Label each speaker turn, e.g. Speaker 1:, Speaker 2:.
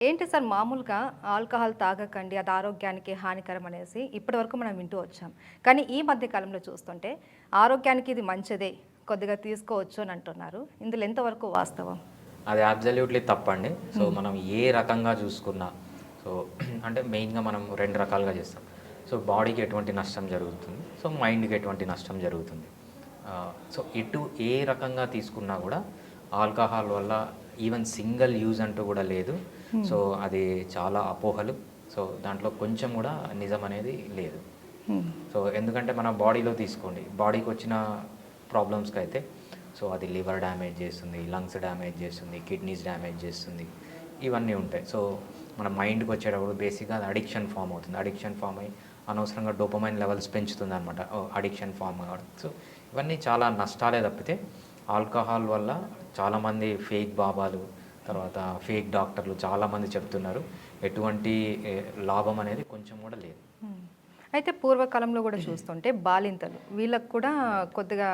Speaker 1: ఏంటి సార్ మామూలుగా ఆల్కహాల్ తాగకండి అది ఆరోగ్యానికి హానికరం అనేసి ఇప్పటివరకు మనం వింటూ వచ్చాం. కానీ ఈ మధ్య కాలంలో చూస్తుంటే ఆరోగ్యానికి ఇది మంచిదే, కొద్దిగా తీసుకోవచ్చు అని అంటున్నారు. ఇందులో ఎంతవరకు వాస్తవం?
Speaker 2: అది అబ్సల్యూట్‌లీ తప్పండి. సో,
Speaker 1: హ్మ్.
Speaker 2: మనం ఏ రకంగా చూసుకున్నా సో, అంటే మెయిన్‌గా మనం 2 రకాలుగా చేస్తాం. సో, బాడీకి ఎటువంటి నష్టం జరుగుతుంది. సో, మైండ్‌కి ఎటువంటి నష్టం జరుగుతుంది. సో, ఇటు ఏ రకంగా తీసుకున్నా కూడా ఆల్కహాల్ వల్ల ఈవెన్ సింగిల్ యూజ్ అంటూ కూడా లేదు.
Speaker 1: హ్మ్.
Speaker 2: సో, అది చాలా అపోహలు. సో, దాంట్లో కొంచెం కూడా నిజం అనేది లేదు.
Speaker 1: హ్మ్.
Speaker 2: సో, ఎందుకంటే మన బాడీలో తీసుకోండి. బాడీకొచ్చిన ప్రాబ్లమ్స్‌కైతే సో, అది లివర్ డ్యామేజ్ చేస్తుంది, లంగ్స్ డ్యామేజ్ చేస్తుంది, కిడ్నీస్ డ్యామేజ్ చేస్తుంది. ఇవన్నీ ఉంటాయి. సో, మన మైండ్‌కి వచ్చేటప్పుడు బేసిక్‌గా అది అడిక్షన్ ఫార్మ్ అవుతుంది. అడిక్షన్ ఫార్మ్ అయ్యి అనవసరంగా డోపమైన్ లెవెల్స్ పెంచుతుందనమాట. అడిక్షన్ ఫార్మ్ కావడం. సో, ఇవన్నీ చాలా నష్టాలే తప్పితే ఆల్కహాల్ వల్ల చాలామంది ఫేక్ బాబాలు, తర్వాత ఫేక్ డాక్టర్లు చాలామంది చెప్తున్నారు. ఎటువంటి లాభం అనేది కొంచెం కూడా లేదు.
Speaker 1: హ్మ్. అయితే పూర్వకాలంలో కూడా చూస్తుంటే బాలింతలు వీళ్ళకి కూడా కొద్దిగా